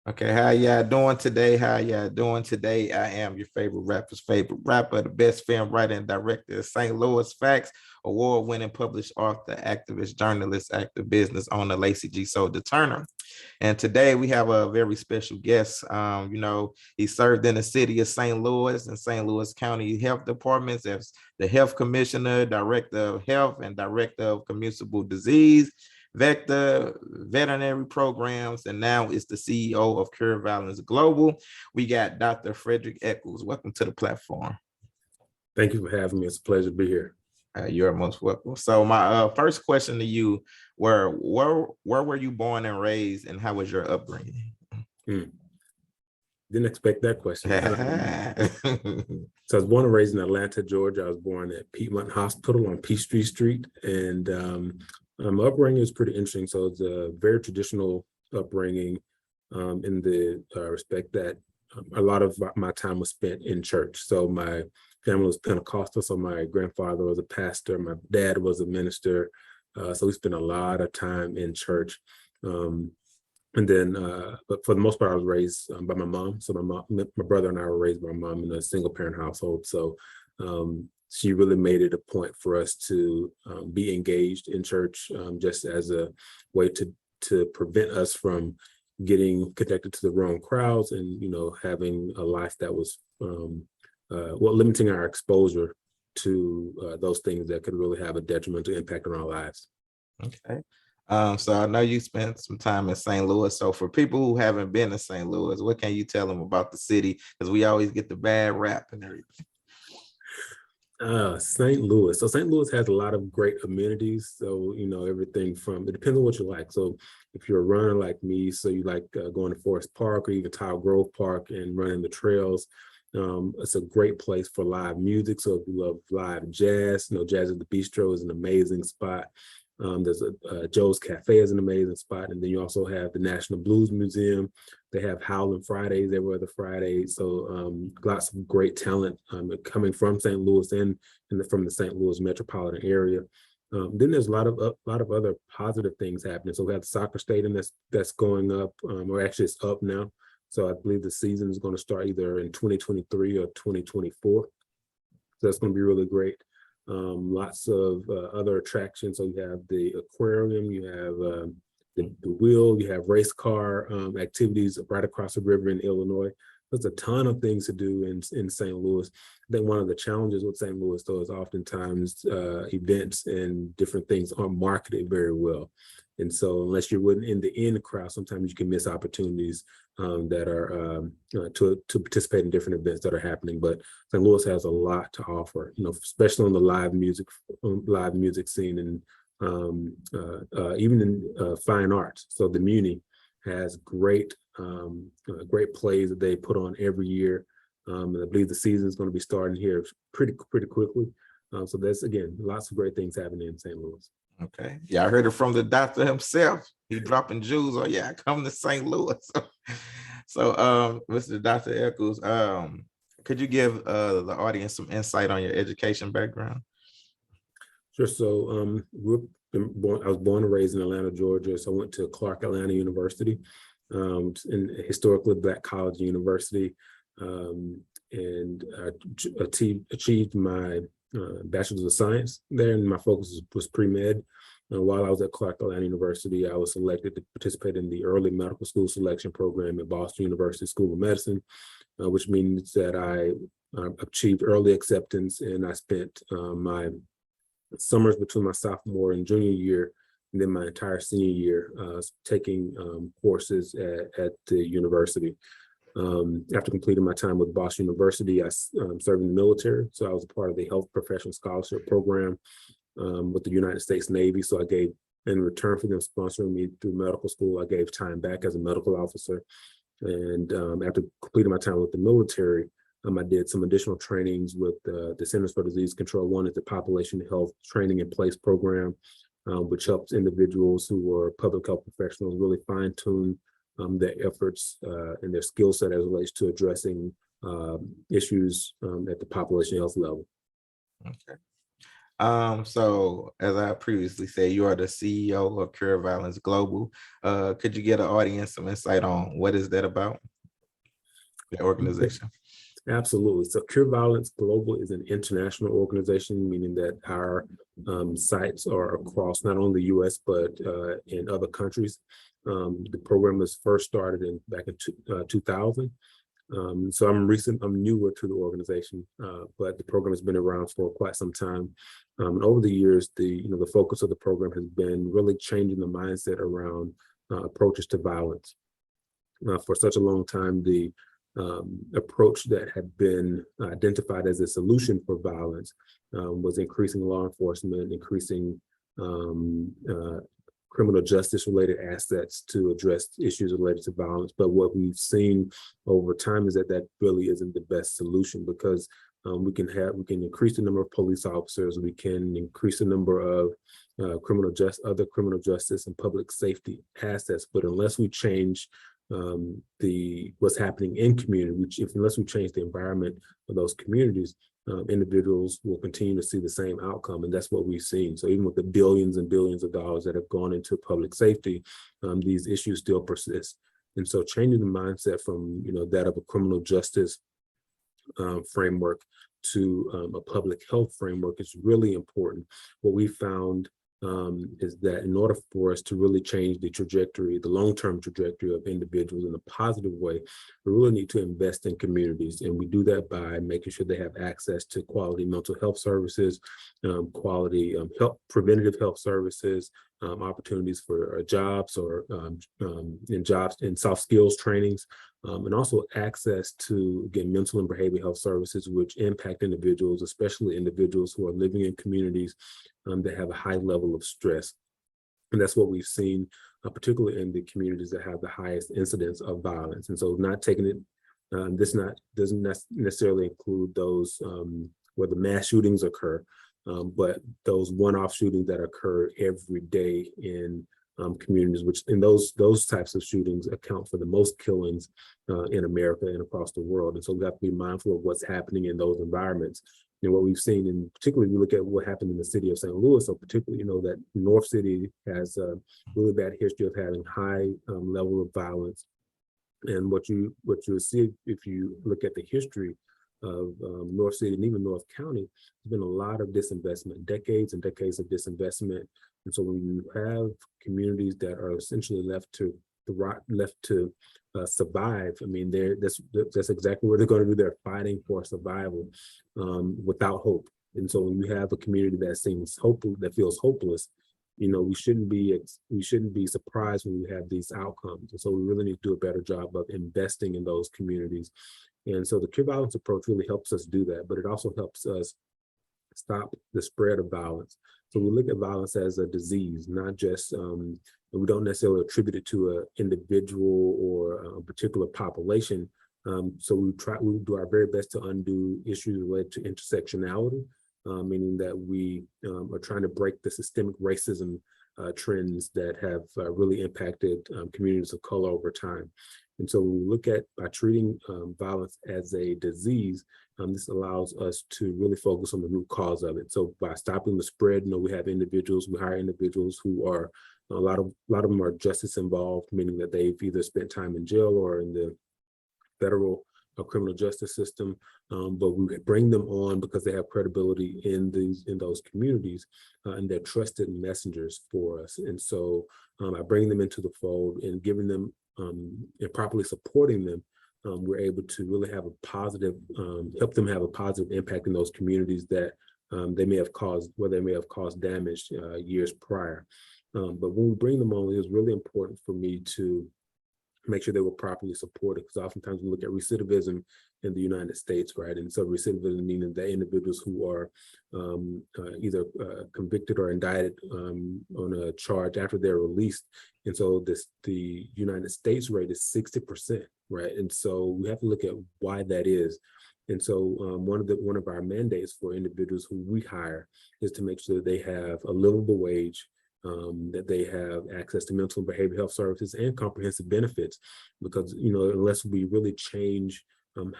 Okay, how y'all doing today? How y'all doing today? I am your favorite rapper's favorite rapper, the best film writer and director of St. Louis Facts, award-winning published author, activist, journalist, active business owner, Lacey G. Soldier Turner. And today we have a very special guest. He served in the city of St. Louis and St. Louis County Health Departments as the health commissioner, director of health, and director of communicable disease vector veterinary programs, and now is the CEO of Cure Violence Global. We got Dr. Fredrick Echols. Welcome to the platform. Thank you for having me. It's a pleasure to be here. You're most welcome. So my first question to you, where were you born and raised, and how was your upbringing? Didn't expect that question. So I was born and raised in Atlanta, Georgia. I was born at Piedmont Hospital on Peachtree Street, and my upbringing is pretty interesting. So it's a very traditional upbringing in the respect that a lot of my time was spent in church. So my family was Pentecostal. So my grandfather was a pastor. My dad was a minister. So we spent a lot of time in church. And then, but for the most part, I was raised by my mom. So my brother and I were raised by my mom in a single parent household. So she really made it a point for us to be engaged in church, just as a way to prevent us from getting connected to the wrong crowds and, having a life that was, limiting our exposure to those things that could really have a detrimental impact on our lives. Okay. So I know you spent some time in St. Louis. So for people who haven't been to St. Louis, what can you tell them about the city? Because we always get the bad rap and everything. St. Louis. So St. Louis has a lot of great amenities. So, everything from, it depends on what you like. So if you're a runner like me, so you like going to Forest Park or even Tile Grove Park and running the trails, it's a great place for live music. So if you love live jazz, Jazz at the Bistro is an amazing spot. There's Joe's Cafe is an amazing spot. And then you also have the National Blues Museum. They have Howlin' Fridays every other Friday. So lots of great talent coming from St. Louis and from the St. Louis metropolitan area. Then there's a lot of other positive things happening. So we have the soccer stadium that's going up, or actually it's up now. So I believe the season is going to start either in 2023 or 2024. So that's going to be really great. Lots of other attractions. So you have the aquarium, you have the wheel, you have race car activities right across the river in Illinois. There's a ton of things to do in St. Louis. I think one of the challenges with St. Louis, though, is oftentimes events and different things aren't marketed very well. And so unless you're in the in crowd, sometimes you can miss opportunities that are to participate in different events that are happening. But St. Louis has a lot to offer, especially on the live music scene and even in fine arts. So the Muni has great plays that they put on every year. And I believe the season is going to be starting here pretty quickly. So that's, again, lots of great things happening in St. Louis. Okay. Yeah, I heard it from the doctor himself. He dropping jewels. Oh yeah, come to St. Louis. So Mr. Dr. Echols, could you give the audience some insight on your education background? Sure. So I was born and raised in Atlanta, Georgia. So I went to Clark Atlanta University, in a historically Black college and university, and I achieved my Bachelor's of Science there, and my focus was pre-med. While I was at Clark Atlanta University, I was selected to participate in the early medical school selection program at Boston University School of Medicine, which means that I achieved early acceptance, and I spent my summers between my sophomore and junior year, and then my entire senior year taking courses at the university. After completing my time with Boston University, I served in the military. So I was a part of the Health Professional Scholarship Program with the United States Navy. So I gave, in return for them sponsoring me through medical school, I gave time back as a medical officer. And after completing my time with the military, I did some additional trainings with the Centers for Disease Control. One is the Population Health Training in Place program, which helps individuals who are public health professionals really fine-tune their efforts and their skill set as it relates to addressing issues at the population health level. Okay. So as I previously said, you are the CEO of Cure Violence Global. Could you get an audience some insight on what is that about, the organization? Absolutely. So Cure Violence Global is an international organization, meaning that our sites are across not only the U.S. but in other countries. The program was first started back in 2000. So I'm newer to the organization, but the program has been around for quite some time. And over the years, the focus of the program has been really changing the mindset around approaches to violence. For such a long time, the approach that had been identified as a solution for violence was increasing law enforcement, increasing criminal justice related assets to address issues related to violence. But what we've seen over time is that really isn't the best solution, because we can increase the number of police officers, we can increase the number of other criminal justice and public safety assets, but unless we change what's happening in community, unless we change the environment of those communities, individuals will continue to see the same outcome. And that's what we've seen. So even with the billions and billions of dollars that have gone into public safety, these issues still persist. And so changing the mindset from that of a criminal justice framework to a public health framework is really important. What we found is that in order for us to really change the long-term trajectory of individuals in a positive way, we really need to invest in communities. And we do that by making sure they have access to quality mental health services, quality preventative health services, opportunities for jobs or in jobs and soft skills trainings, and also access to, again, mental and behavioral health services, which impact individuals, especially individuals who are living in communities that have a high level of stress. And that's what we've seen, particularly in the communities that have the highest incidence of violence. And so not taking it, doesn't necessarily include those where the mass shootings occur, but those one-off shootings that occur every day in communities, which in those types of shootings account for the most killings in America and across the world. And so we have to be mindful of what's happening in those environments. And what we've seen, and particularly we look at what happened in the city of St. Louis, so particularly, that North City has a really bad history of having high level of violence. And what you'll see if you look at the history of North City and even North County, there's been a lot of disinvestment, decades and decades of disinvestment. And so when you have communities that are essentially left to survive, I mean, that's exactly what they're going to do. They're fighting for survival without hope. And so when you have a community that seems hopeful, that feels hopeless, we shouldn't be surprised when we have these outcomes. And so we really need to do a better job of investing in those communities. And so the Cure Violence approach really helps us do that, but it also helps us stop the spread of violence. So we look at violence as a disease, not just, we don't necessarily attribute it to an individual or a particular population. So we do our very best to undo issues related to intersectionality, meaning that we are trying to break the systemic racism trends that have really impacted communities of color over time. And so we look at, by treating violence as a disease, this allows us to really focus on the root cause of it. So by stopping the spread, we hire individuals who are, a lot of them are justice involved, meaning that they've either spent time in jail or in the federal criminal justice system, but we bring them on because they have credibility in those communities, and they're trusted messengers for us. And so I bring them into the fold and giving them and properly supporting them, we're able to really have a positive, help them have a positive impact in those communities that they may have caused damage years prior. But when we bring them on, it was really important for me to make sure they were properly supported, because oftentimes we look at recidivism in the United States, right? And so recidivism meaning that individuals who are either convicted or indicted on a charge after they're released. And so the United States rate is 60%, right? And so we have to look at why that is. And so one of our mandates for individuals who we hire is to make sure that they have a livable wage, that they have access to mental and behavioral health services and comprehensive benefits, because unless we really change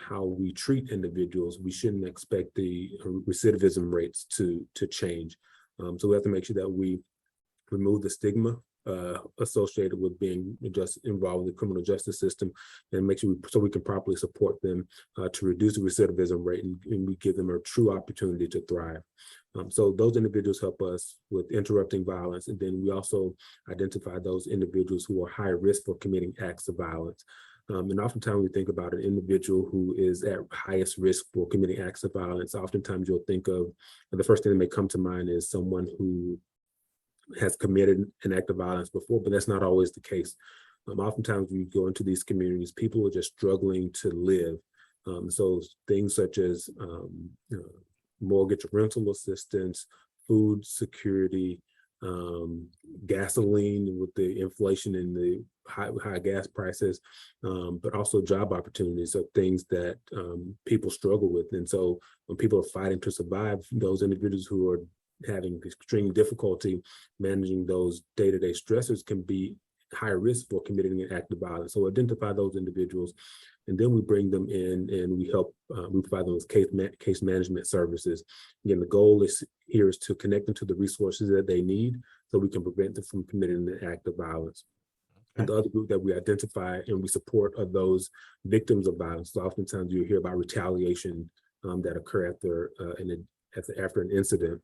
how we treat individuals, we shouldn't expect the recidivism rates to change. So we have to make sure that we remove the stigma associated with being just involved in the criminal justice system, and make sure so we can properly support them to reduce the recidivism rate, and we give them a true opportunity to thrive. So those individuals help us with interrupting violence, and then we also identify those individuals who are high risk for committing acts of violence. And oftentimes we think about an individual who is at highest risk for committing acts of violence. Oftentimes you'll think of, the first thing that may come to mind is someone who has committed an act of violence before, but that's not always the case. Oftentimes you go into these communities, people are just struggling to live. So things such as mortgage rental assistance, food security, gasoline with the inflation and the high gas prices, but also job opportunities are things that people struggle with. And so when people are fighting to survive, those individuals who are having extreme difficulty managing those day-to-day stressors can be high risk for committing an act of violence. So identify those individuals, and then we bring them in and we help, we provide them with case management services. Again, the goal here is to connect them to the resources that they need so we can prevent them from committing an act of violence. And the other group that we identify and we support are those victims of violence. So oftentimes you hear about retaliation that occur after an incident.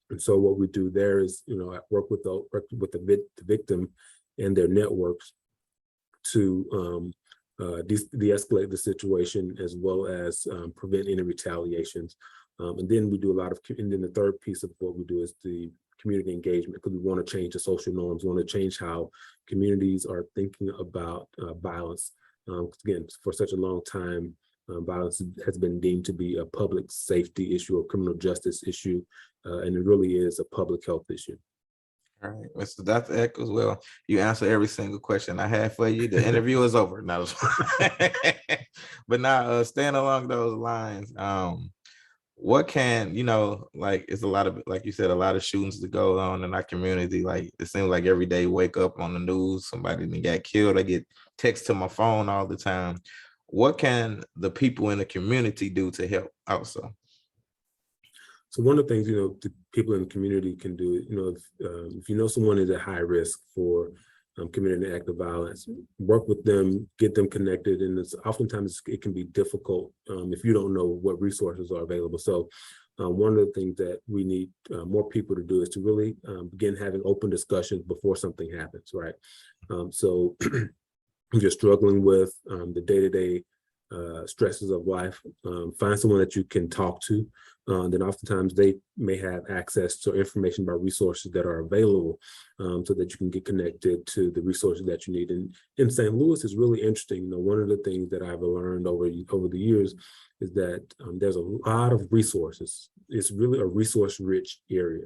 And so what we do there is, work with the victim and their networks to de-escalate the situation, as well as prevent any retaliations. And then we do and then the third piece of what we do is the community engagement, because we want to change the social norms. We want to change how communities are thinking about violence. Again, for such a long time, violence has been deemed to be a public safety issue, a criminal justice issue, and it really is a public health issue. All right, Mr. Dr. Echols, well, you answer every single question I had for you. The interview is over. No. But now, staying along those lines, what can, like, it's a lot of, like you said, a lot of shootings that go on in our community. Like, it seems like every day wake up on the news, somebody got killed. I get texts to my phone all the time. What can the people in the community do to help also? So one of the things, the people in the community can do, if you know someone is at high risk for committing an act of violence, work with them, get them connected. And oftentimes it can be difficult if you don't know what resources are available. So one of the things that we need more people to do is to really begin having open discussions before something happens, right? So if you're struggling with the day-to-day stresses of life, find someone that you can talk to. Then oftentimes they may have access to information about resources that are available, so that you can get connected to the resources that you need. And in St. Louis is really interesting. One of the things that I've learned over the years is that there's a lot of resources. It's really a resource-rich area.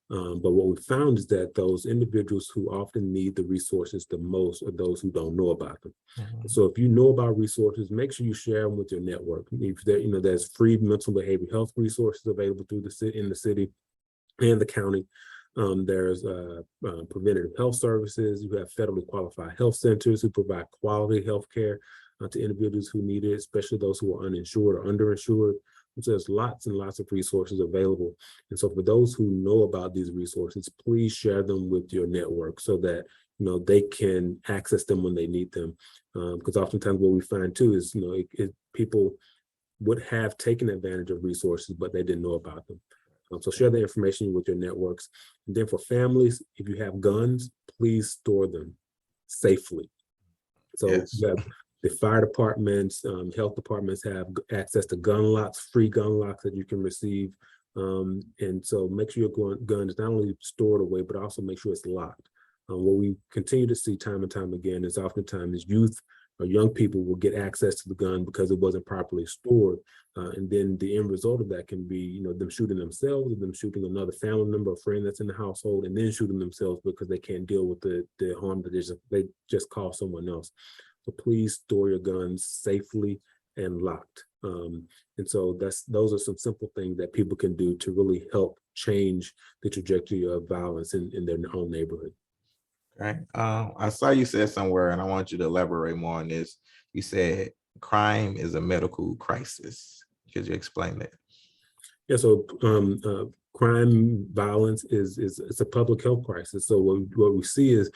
But what we found is that those individuals who often need the resources the most are those who don't know about them. Mm-hmm. So if you know about resources, make sure you share them with your network. If there's free mental behavioral health resources available through in the city and the county. There's preventative health services. You have federally qualified health centers who provide quality health care to individuals who need it, especially those who are uninsured or underinsured. So there's lots and lots of resources available. And so for those who know about these resources, please share them with your network so that they can access them when they need them. Because oftentimes what we find too is people would have taken advantage of resources, but they didn't know about them. So share the information with your networks. And then for families, if you have guns, please store them safely. So yes. You have the fire departments, health departments have access to gun locks, free gun locks that you can receive. And so make sure your gun is not only stored away, but also make sure it's locked. What we continue to see time and time again is oftentimes youth or young people will get access to the gun because it wasn't properly stored. And then the end result of that can be, them shooting themselves, or them shooting another family member or friend that's in the household, and then shooting themselves because they can't deal with the harm that they just caused someone else. So please store your guns safely and locked. And so those are some simple things that people can do to really help change the trajectory of violence in their own neighborhood. Right. I saw you said somewhere, and I want you to elaborate more on this. You said crime is a medical crisis. Could you explain that? Yeah, so crime, violence is it's a public health crisis. So what we see is,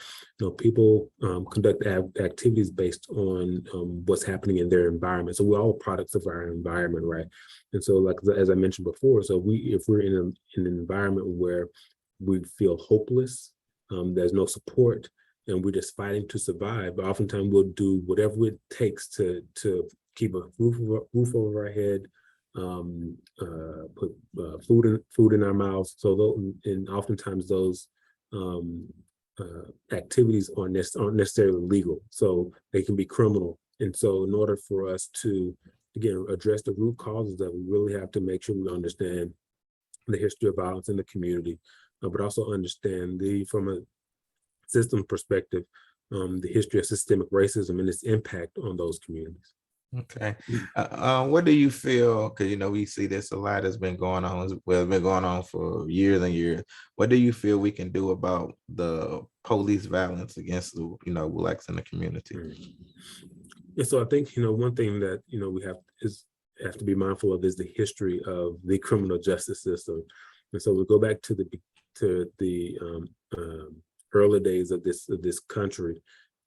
people conduct activities based on what's happening in their environment. So we're all products of our environment, right? And so, like as I mentioned before, so if we're in an environment where we feel hopeless, there's no support, and we're just fighting to survive, but oftentimes we'll do whatever it takes to keep a roof over our head, put food in our mouths. So and oftentimes those activities aren't necessarily legal, so they can be criminal. And so in order for us to, again, address the root causes, that we really have to make sure we understand the history of violence in the community, but also understand from a system perspective, the history of systemic racism and its impact on those communities. Okay. What do you feel? Because we see this a lot has been going on. Well, it's been going on for years and years. What do you feel we can do about the police violence against the blacks in the community? Yeah, so I think one thing that we have to be mindful of is the history of the criminal justice system. And so we go back to the early days of this country.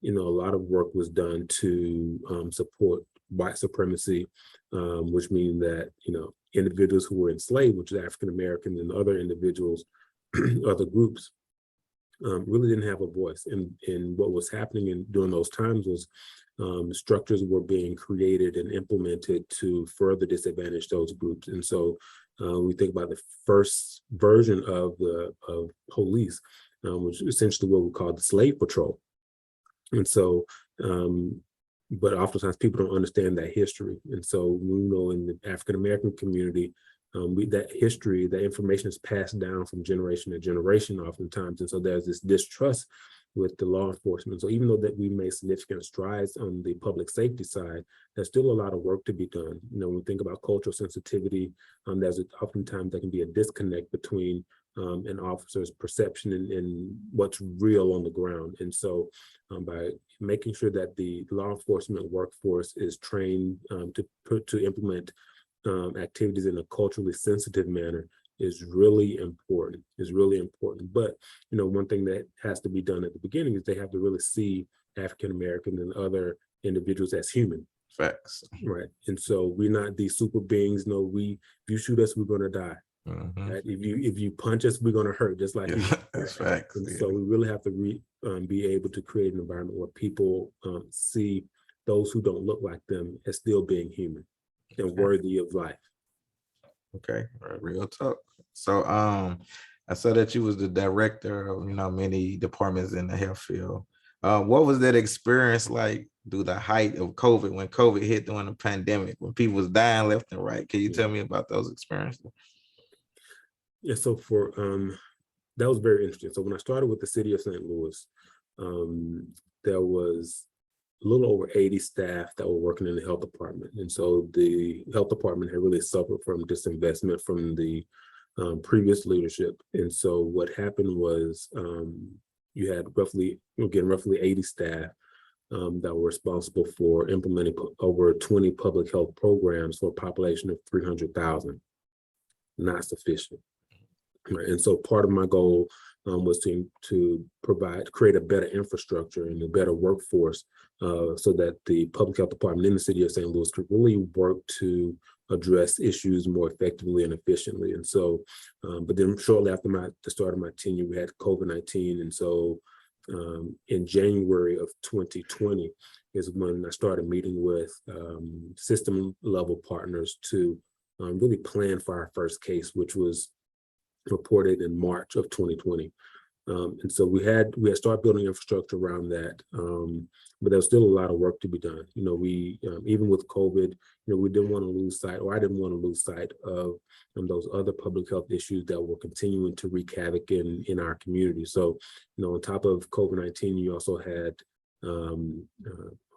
A lot of work was done to support white supremacy, which means that individuals who were enslaved, which is African Americans and other individuals, other groups, really didn't have a voice. And what was happening during those times was structures were being created and implemented to further disadvantage those groups. And so we think about the first version of police, which is essentially what we call the slave patrol. And so, but oftentimes people don't understand that history. And so we know in the African American community, that history, that information is passed down from generation to generation oftentimes. And so there's this distrust with the law enforcement. So even though that we made significant strides on the public safety side, there's still a lot of work to be done. When we think about cultural sensitivity, oftentimes there can be a disconnect between an officer's perception and what's real on the ground. And so by making sure that the law enforcement workforce is trained to implement activities in a culturally sensitive manner is really important, But, one thing that has to be done at the beginning is they have to really see African Americans and other individuals as human. Facts. Right. And so we're not these super beings. No, if you shoot us, we're going to die. Mm-hmm. Right? If you punch us, we're going to hurt, just like you. That's facts. And so we really have to be able to create an environment where people see those who don't look like them as still being human and worthy of life. Okay, real talk. So I saw that you was the director of many departments in the health field. What was that experience like through the height of COVID, when COVID hit during the pandemic, when people was dying left and right? Can you tell me about those experiences? Yeah, so that was very interesting. So when I started with the city of St. Louis, there was a little over 80 staff that were working in the health department. And so the health department had really suffered from disinvestment from the previous leadership. And so what happened was you had roughly 80 staff that were responsible for implementing over 20 public health programs for a population of 300,000. Not sufficient. Right. And so part of my goal was to create a better infrastructure and a better workforce so that the public health department in the city of St. Louis could really work to address issues more effectively and efficiently. And so, but then shortly after the start of my tenure, we had COVID-19. And so in January of 2020 is when I started meeting with system level partners to really plan for our first case, which was reported in March of 2020. And so we had started building infrastructure around that, but there was still a lot of work to be done. We even with COVID, we didn't want to lose sight, or I didn't want to lose sight of those other public health issues that were continuing to wreak havoc in our community. So, on top of COVID-19, you also had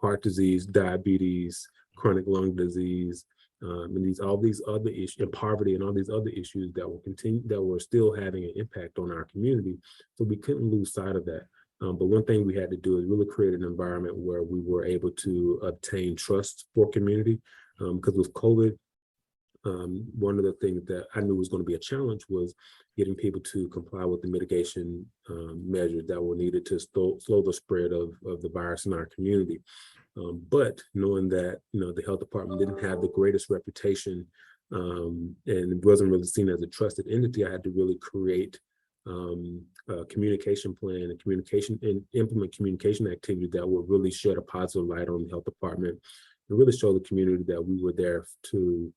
heart disease, diabetes, chronic lung disease, and all these other issues, and poverty, and all these other issues that were still having an impact on our community. So we couldn't lose sight of that. But one thing we had to do is really create an environment where we were able to obtain trust for community. Because with COVID, one of the things that I knew was going to be a challenge was getting people to comply with the mitigation measures that were needed to slow the spread of the virus in our community. But knowing that, the health department didn't have the greatest reputation, and it wasn't really seen as a trusted entity, I had to really create a communication plan and implement communication activities that would really shed a positive light on the health department and really show the community that we were there to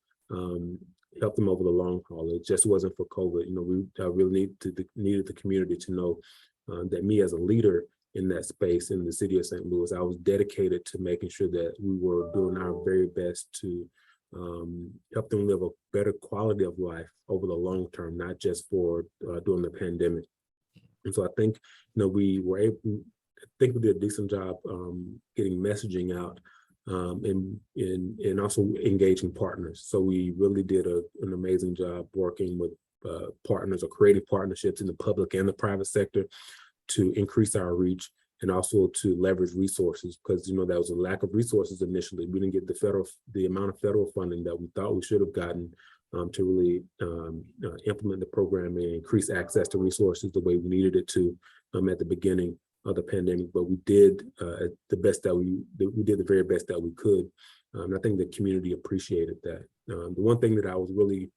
help them over the long haul. It just wasn't for COVID. We really needed the community to know that me as a leader in that space in the city of St. Louis, I was dedicated to making sure that we were doing our very best to help them live a better quality of life over the long term, not just for during the pandemic. And so I think, we were able, I think we did a decent job getting messaging out and also engaging partners. So we really did an amazing job working with partners or creating partnerships in the public and the private sector to increase our reach and also to leverage resources, because there was a lack of resources initially. We didn't get the amount of federal funding that we thought we should have gotten to really implement the program and increase access to resources the way we needed it to at the beginning of the pandemic. But we did the very best that we could. And I think the community appreciated that. The one thing that I was really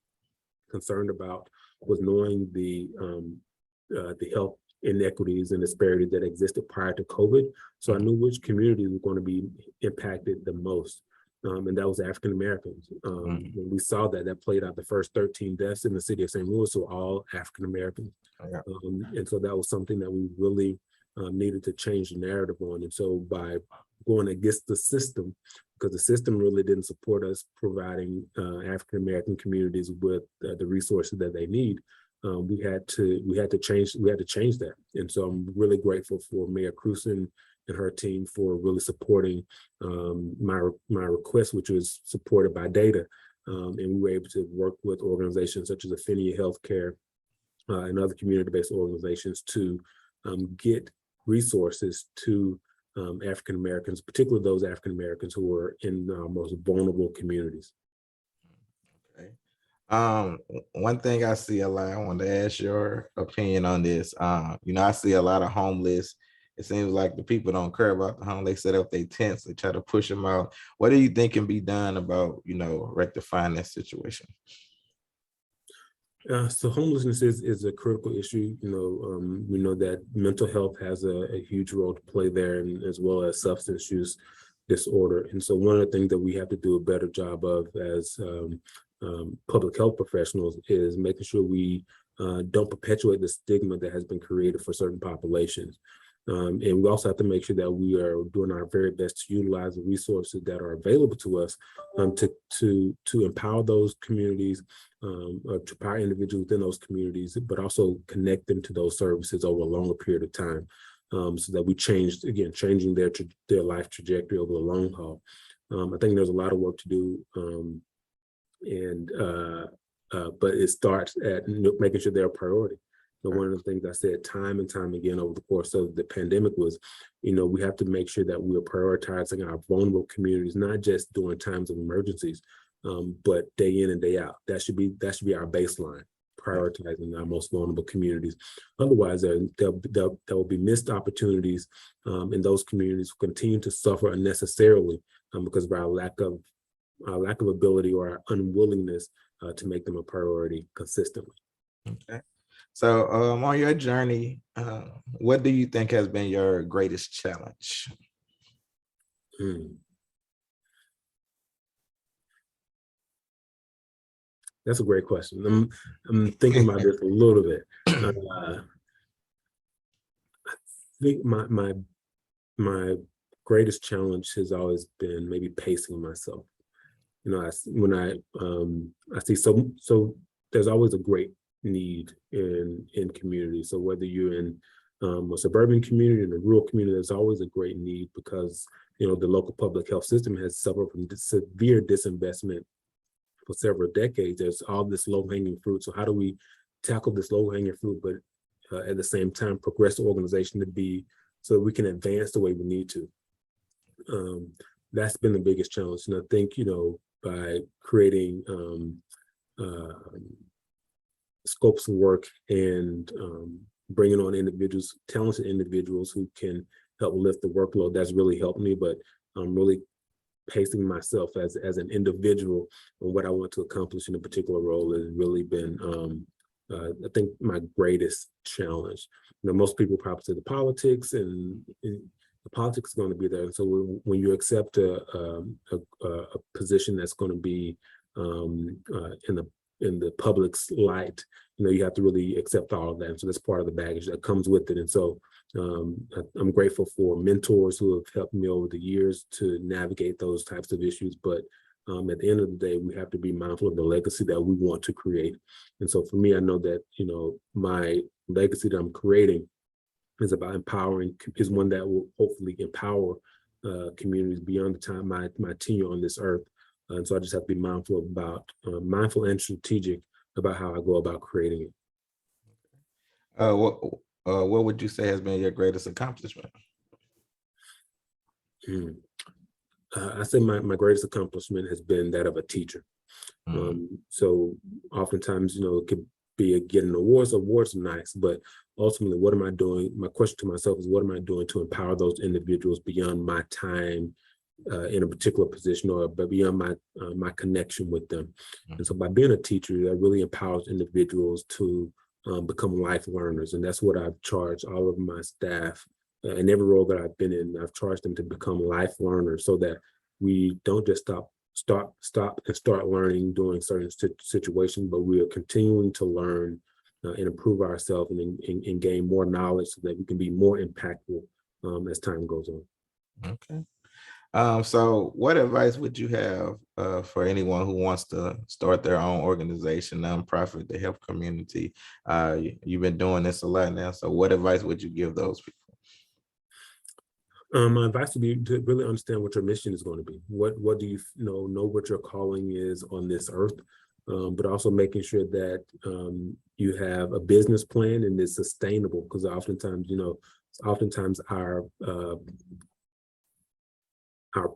concerned about was knowing the health inequities and disparities that existed prior to COVID. So I knew which communities were going to be impacted the most. And that was African Americans. When we saw that played out, the first 13 deaths in the city of St. Louis were all African Americans. And so that was something that we really needed to change the narrative on. And so by going against the system, because the system really didn't support us providing African American communities with the resources that they need, we had to change that. And so I'm really grateful for Mayor Cruson and her team for really supporting my request, which was supported by data. And we were able to work with organizations such as Affinia Healthcare and other community-based organizations to get resources to African Americans, particularly those African Americans who were in our most vulnerable communities. One thing I see a lot, I wanted to ask your opinion on this. I see a lot of homeless. It seems like the people don't care about the home. They set up their tents, they try to push them out. What do you think can be done about, rectifying that situation? So homelessness is a critical issue. We know that mental health has a huge role to play there, and as well as substance use disorder. And so one of the things that we have to do a better job of as public health professionals is making sure we don't perpetuate the stigma that has been created for certain populations. And we also have to make sure that we are doing our very best to utilize the resources that are available to us to empower those communities, or to empower individuals within those communities, but also connect them to those services over a longer period of time, so that we changing their life trajectory over the long haul. I think there's a lot of work to do, but it starts at making sure they're a priority. So one of the things I said time and time again over the course of the pandemic was, we have to make sure that we are prioritizing our vulnerable communities, not just during times of emergencies, but day in and day out. That should be our baseline, prioritizing our most vulnerable communities. Otherwise, there will be missed opportunities, and those communities will continue to suffer unnecessarily because of our lack of ability or our unwillingness to make them a priority consistently. Okay. So on your journey, what do you think has been your greatest challenge? That's a great question. I'm thinking about this a little bit. I think my greatest challenge has always been maybe pacing myself. When I see so there's always a great need in community. So whether you're in a suburban community and a rural community, there's always a great need because the local public health system has suffered from severe disinvestment for several decades. There's all this low-hanging fruit. So how do we tackle this low-hanging fruit, but at the same time progress the organization to be so that we can advance the way we need to. That's been the biggest challenge. And I think, by creating scopes of work and bringing on individuals, talented individuals who can help lift the workload, that's really helped me. But I'm really pacing myself as an individual on what I want to accomplish in a particular role has really been, I think, my greatest challenge. Most people probably say the politics, and the politics is going to be there. And so when you accept a position that's going to be in the public's light, you have to really accept all of that. And so that's part of the baggage that comes with it. And so I'm grateful for mentors who have helped me over the years to navigate those types of issues. But at the end of the day, we have to be mindful of the legacy that we want to create. And so for me, I know that, my legacy that I'm creating is about empowering, is one that will hopefully empower communities beyond the time my tenure on this earth. And so I just have to be mindful and strategic about how I go about creating it. What would you say has been your greatest accomplishment? I say my greatest accomplishment has been that of a teacher. So oftentimes, it could be getting awards. Awards are nice, but ultimately, what am I doing? My question to myself is, what am I doing to empower those individuals beyond my time in a particular position, or but beyond my connection with them? And so by being a teacher, that really empowers individuals to become life learners. And that's what I've charged all of my staff in every role that I've been in. I've charged them to become life learners, so that we don't just start learning during certain situations, but we are continuing to learn and improve ourselves and gain more knowledge so that we can be more impactful as time goes on. Okay. So what advice would you have for anyone who wants to start their own organization, nonprofit, to help community? You've been doing this a lot now. So what advice would you give those people? My advice would be to really understand what your mission is going to be. What do you know what your calling is on this earth, but also making sure that you have a business plan and it's sustainable, because oftentimes our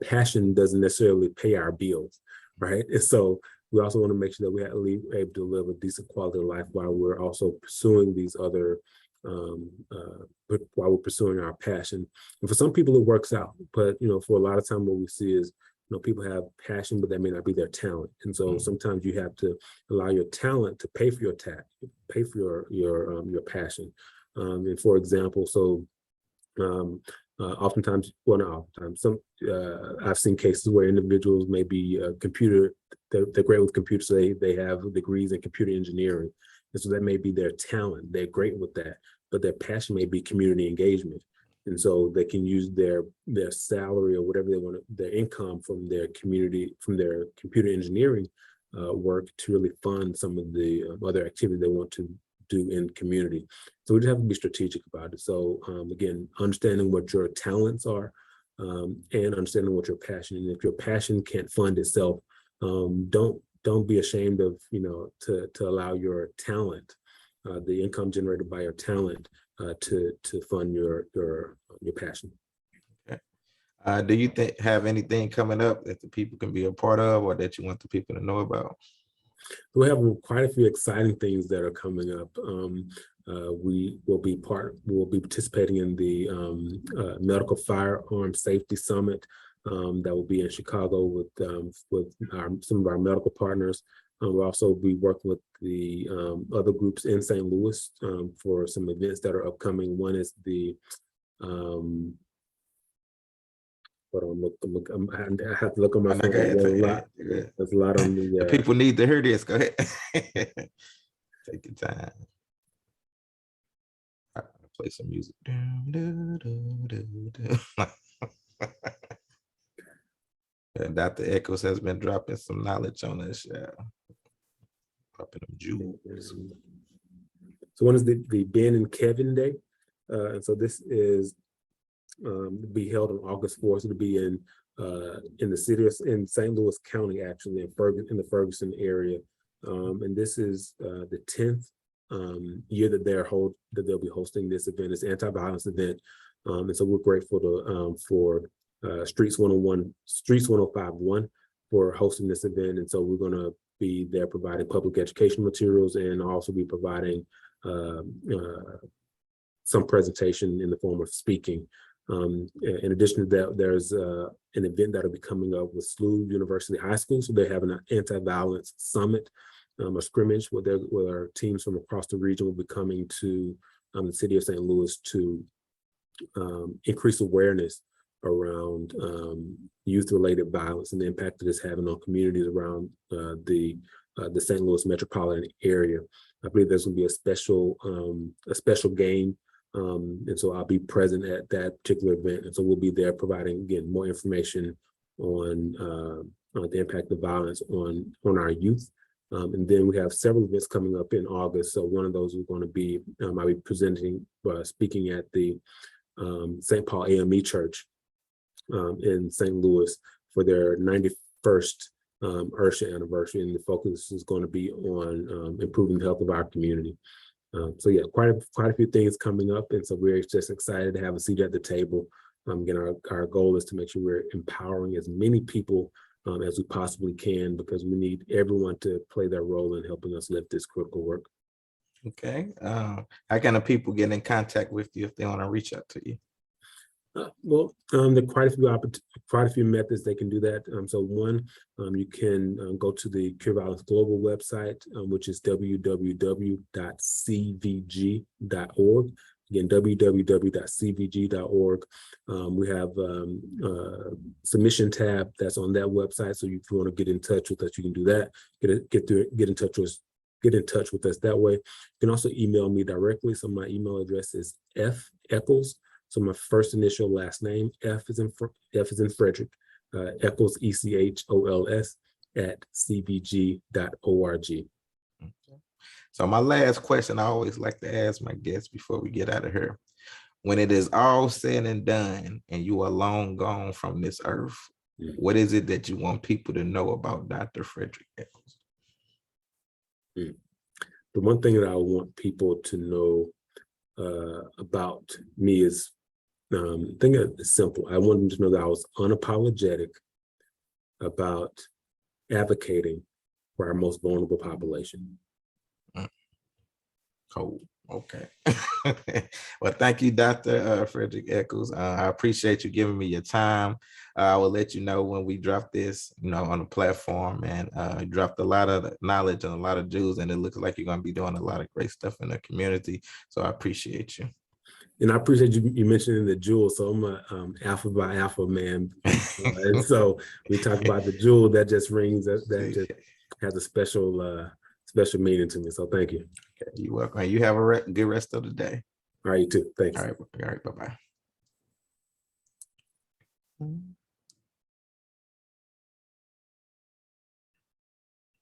passion doesn't necessarily pay our bills, right? And so we also want to make sure that we're able to live a decent quality of life while we're also pursuing these other, while we're pursuing our passion. And for some people, it works out. But, for a lot of time, what we see is, people have passion, but that may not be their talent. And so sometimes you have to allow your talent to pay for your passion. And for example, oftentimes, well, not oftentimes, I've seen cases where individuals may be they're great with computers, so they have degrees in computer engineering. And so that may be their talent. They're great with that, but their passion may be community engagement. And so they can use their salary or whatever they want, their income from their computer engineering work to really fund some of the other activities they want to do in community. So we just have to be strategic about it. So again, understanding what your talents are and understanding what your passion is. And if your passion can't fund itself, don't be ashamed of to allow your talent, the income generated by your talent, to fund your passion. Okay. Do you have anything coming up that the people can be a part of, or that you want the people to know about? We have quite a few exciting things that are coming up. We will be participating in the Medical Firearm Safety Summit that will be in Chicago with some of our medical partners. We'll also be working with the other groups in St. Louis for some events that are upcoming. One is the I have to look on my phone. There's a lot on the people need to hear this. Go ahead. Take your time. I'll play some music. Dr. Echols has been dropping some knowledge on us. Dropping them jewels. So one is the Ben and Kevin Day. And so this is be held on August 4th. It'll be in the city in St. Louis County, actually, in the Ferguson area. And this is the 10th year that they'll be hosting this event. It's an anti-violence event. And so we're grateful to for Streets 1051 for hosting this event. And so we're going to be there providing public education materials and also be providing some presentation in the form of speaking. In addition to that, there's an event that'll be coming up with SLU University High School. So they're having an anti-violence summit, a scrimmage where our teams from across the region will be coming to the city of St. Louis to increase awareness around youth-related violence and the impact that it's having on communities around the St. Louis metropolitan area. I believe there's going to be a special game, and so I'll be present at that particular event. And so we'll be there providing, again, more information on the impact of violence on our youth. And then we have several events coming up in August. So one of those is going to be, I'll be speaking at the St. Paul AME Church in St. Louis for their 91st Ursha anniversary, and the focus is going to be on improving the health of our community. So yeah, quite a few things coming up, and so we're just excited to have a seat at the table. Again, our goal is to make sure we're empowering as many people as we possibly can, because we need everyone to play their role in helping us lift this critical work. Okay. How can the people get in contact with you if they want to reach out to you? Well, there are quite a few methods they can do that. So one, you can go to the Cure Violence Global website, which is www.cvg.org. Again, www.cvg.org. We have a submission tab that's on that website. So if you want to get in touch with us, you can do that. Get in touch with us that way. You can also email me directly. So my email address is Echols. So my first initial, last name, F is in Fredrick, Echols, ECHOLS @cvg.org. Okay. So my last question I always like to ask my guests before we get out of here: when it is all said and done and you are long gone from this earth, what is it that you want people to know about Dr. Fredrick Echols? The one thing that I want people to know about me is, I think it's simple. I want them to know that I was unapologetic about advocating for our most vulnerable population. Cool. Okay. Well, thank you, Dr. Fredrick Echols. I appreciate you giving me your time. I will let you know when we drop this, on the platform, and you dropped a lot of knowledge and a lot of jewels, and it looks like you're going to be doing a lot of great stuff in the community. So I appreciate you. And I appreciate you mentioning the jewel. So I'm a Alpha by Alpha man. And so we talk about the jewel that just rings, that just has a special meaning to me. So thank you. Okay, you're welcome. You have a good rest of the day. All right, you too. Thanks. All right. Bye-bye.